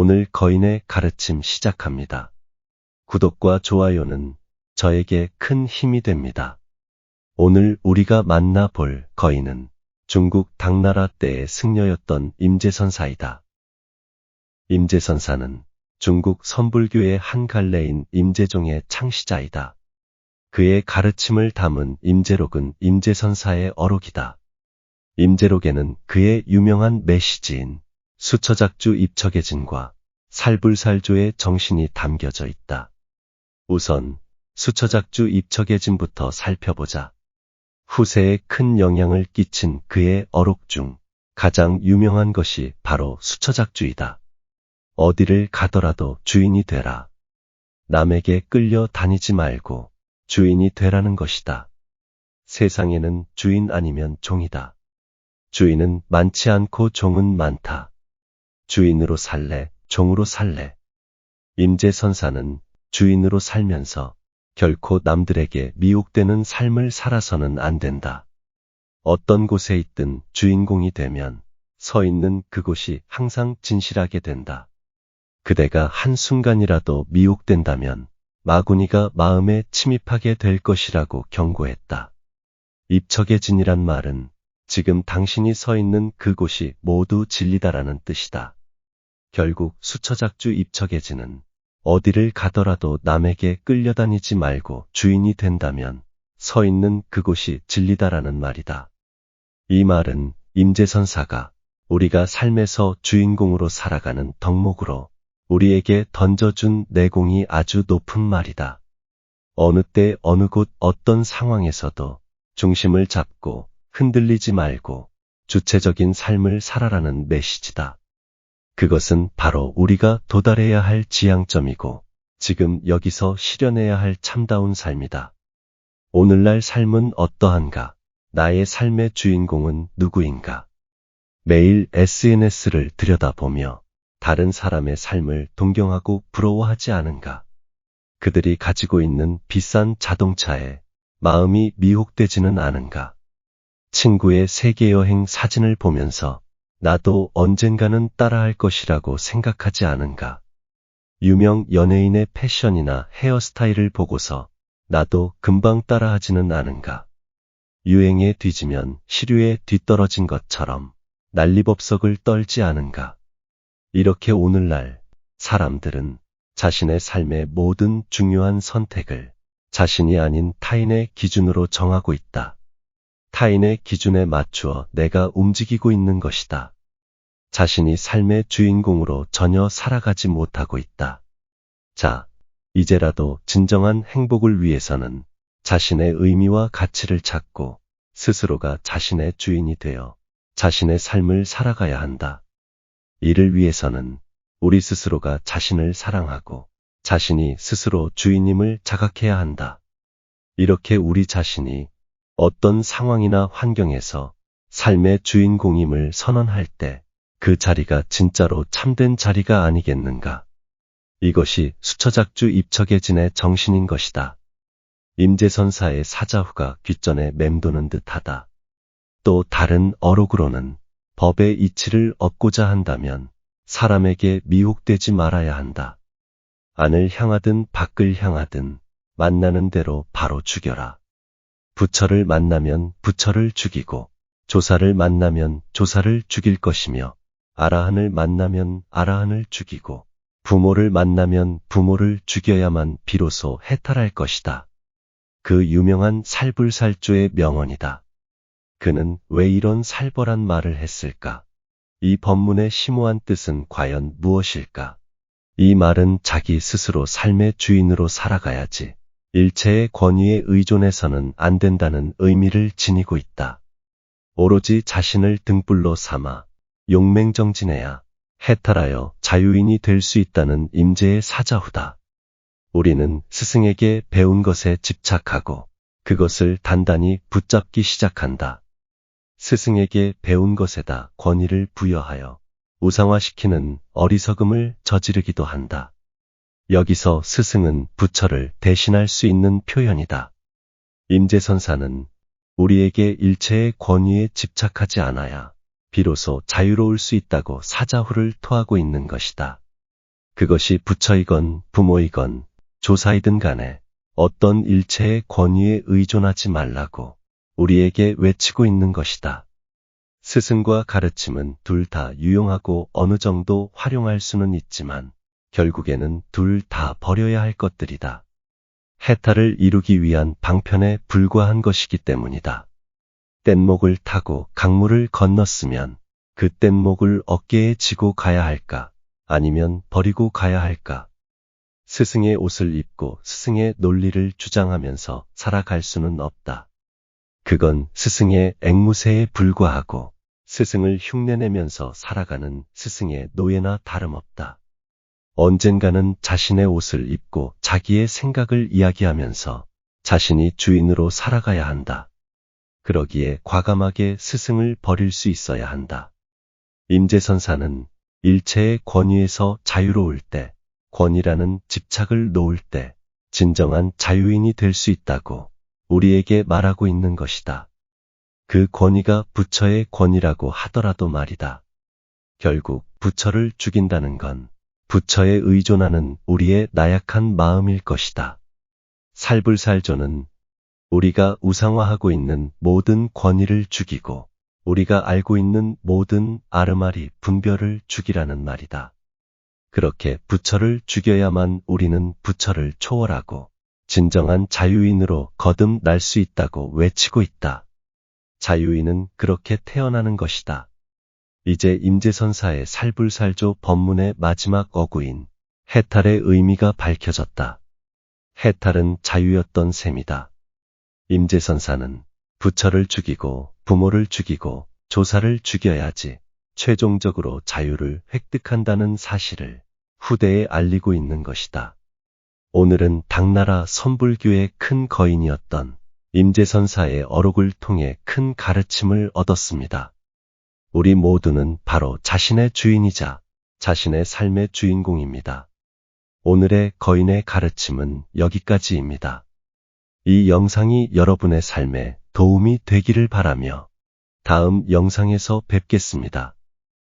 오늘 거인의 가르침 시작합니다. 구독과 좋아요는 저에게 큰 힘이 됩니다. 오늘 우리가 만나볼 거인은 중국 당나라 때의 승려였던 임재선사이다. 임재선사는 중국 선불교의 한 갈래인 임재종의 창시자이다. 그의 가르침을 담은 임재록은 임재선사의 어록이다. 임재록에는 그의 유명한 메시지인 수처작주 입척의진과 살불살조의 정신이 담겨져 있다. 우선 수처작주 입척의진부터 살펴보자. 후세에 큰 영향을 끼친 그의 어록 중 가장 유명한 것이 바로 수처작주이다. 어디를 가더라도 주인이 되라. 남에게 끌려 다니지 말고 주인이 되라는 것이다. 세상에는 주인 아니면 종이다. 주인은 많지 않고 종은 많다. 주인으로 살래, 종으로 살래. 임재선사는 주인으로 살면서 결코 남들에게 미혹되는 삶을 살아서는 안 된다. 어떤 곳에 있든 주인공이 되면 서 있는 그곳이 항상 진실하게 된다. 그대가 한순간이라도 미혹된다면 마구니가 마음에 침입하게 될 것이라고 경고했다. 입척의진이란 말은 지금 당신이 서 있는 그곳이 모두 진리다라는 뜻이다. 결국 수처작주 입척의진은 어디를 가더라도 남에게 끌려다니지 말고 주인이 된다면 서 있는 그곳이 진리다라는 말이다. 이 말은 임재선사가 우리가 삶에서 주인공으로 살아가는 덕목으로 우리에게 던져준 내공이 아주 높은 말이다. 어느 때 어느 곳 어떤 상황에서도 중심을 잡고 흔들리지 말고 주체적인 삶을 살아라는 메시지다. 그것은 바로 우리가 도달해야 할 지향점이고 지금 여기서 실현해야 할 참다운 삶이다. 오늘날 삶은 어떠한가? 나의 삶의 주인공은 누구인가? 매일 SNS를 들여다보며 다른 사람의 삶을 동경하고 부러워하지 않은가? 그들이 가지고 있는 비싼 자동차에 마음이 미혹되지는 않은가? 친구의 세계여행 사진을 보면서 나도 언젠가는 따라할 것이라고 생각하지 않은가? 유명 연예인의 패션이나 헤어스타일을 보고서 나도 금방 따라하지는 않은가? 유행에 뒤지면 시류에 뒤떨어진 것처럼 난리법석을 떨지 않은가? 이렇게 오늘날 사람들은 자신의 삶의 모든 중요한 선택을 자신이 아닌 타인의 기준으로 정하고 있다. 타인의 기준에 맞추어 내가 움직이고 있는 것이다. 자신이 삶의 주인공으로 전혀 살아가지 못하고 있다. 자, 이제라도 진정한 행복을 위해서는 자신의 의미와 가치를 찾고 스스로가 자신의 주인이 되어 자신의 삶을 살아가야 한다. 이를 위해서는 우리 스스로가 자신을 사랑하고 자신이 스스로 주인임을 자각해야 한다. 이렇게 우리 자신이 어떤 상황이나 환경에서 삶의 주인공임을 선언할 때 그 자리가 진짜로 참된 자리가 아니겠는가? 이것이 수처작주 입척의진의 정신인 것이다. 임재선사의 사자후가 귓전에 맴도는 듯하다. 또 다른 어록으로는 법의 이치를 얻고자 한다면 사람에게 미혹되지 말아야 한다. 안을 향하든 밖을 향하든 만나는 대로 바로 죽여라. 부처를 만나면 부처를 죽이고 조사를 만나면 조사를 죽일 것이며 아라한을 만나면 아라한을 죽이고 부모를 만나면 부모를 죽여야만 비로소 해탈할 것이다. 그 유명한 살불살조의 명언이다. 그는 왜 이런 살벌한 말을 했을까? 이 법문의 심오한 뜻은 과연 무엇일까? 이 말은 자기 스스로 삶의 주인으로 살아가야지 일체의 권위에 의존해서는 안 된다는 의미를 지니고 있다. 오로지 자신을 등불로 삼아 용맹정진해야 해탈하여 자유인이 될 수 있다는 임재의 사자후다. 우리는 스승에게 배운 것에 집착하고 그것을 단단히 붙잡기 시작한다. 스승에게 배운 것에다 권위를 부여하여 우상화시키는 어리석음을 저지르기도 한다. 여기서 스승은 부처를 대신할 수 있는 표현이다. 임재선사는 우리에게 일체의 권위에 집착하지 않아야 비로소 자유로울 수 있다고 사자후를 토하고 있는 것이다. 그것이 부처이건 부모이건 조사이든 간에 어떤 일체의 권위에 의존하지 말라고 우리에게 외치고 있는 것이다. 스승과 가르침은 둘 다 유용하고 어느 정도 활용할 수는 있지만 결국에는 둘 다 버려야 할 것들이다. 해탈을 이루기 위한 방편에 불과한 것이기 때문이다. 뗏목을 타고 강물을 건넜으면 그 뗏목을 어깨에 지고 가야 할까? 아니면 버리고 가야 할까? 스승의 옷을 입고 스승의 논리를 주장하면서 살아갈 수는 없다. 그건 스승의 앵무새에 불과하고 스승을 흉내내면서 살아가는 스승의 노예나 다름없다. 언젠가는 자신의 옷을 입고 자기의 생각을 이야기하면서 자신이 주인으로 살아가야 한다. 그러기에 과감하게 스승을 버릴 수 있어야 한다. 임재선사는 일체의 권위에서 자유로울 때, 권위라는 집착을 놓을 때 진정한 자유인이 될 수 있다고 우리에게 말하고 있는 것이다. 그 권위가 부처의 권위라고 하더라도 말이다. 결국 부처를 죽인다는 건 부처에 의존하는 우리의 나약한 마음일 것이다. 살불살조는 우리가 우상화하고 있는 모든 권위를 죽이고 우리가 알고 있는 모든 아르마리 분별을 죽이라는 말이다. 그렇게 부처를 죽여야만 우리는 부처를 초월하고 진정한 자유인으로 거듭날 수 있다고 외치고 있다. 자유인은 그렇게 태어나는 것이다. 이제 임재선사의 살불살조 법문의 마지막 어구인 해탈의 의미가 밝혀졌다. 해탈은 자유였던 셈이다. 임재선사는 부처를 죽이고 부모를 죽이고 조사를 죽여야지 최종적으로 자유를 획득한다는 사실을 후대에 알리고 있는 것이다. 오늘은 당나라 선불교의 큰 거인이었던 임재선사의 어록을 통해 큰 가르침을 얻었습니다. 우리 모두는 바로 자신의 주인이자 자신의 삶의 주인공입니다. 오늘의 거인의 가르침은 여기까지입니다. 이 영상이 여러분의 삶에 도움이 되기를 바라며 다음 영상에서 뵙겠습니다.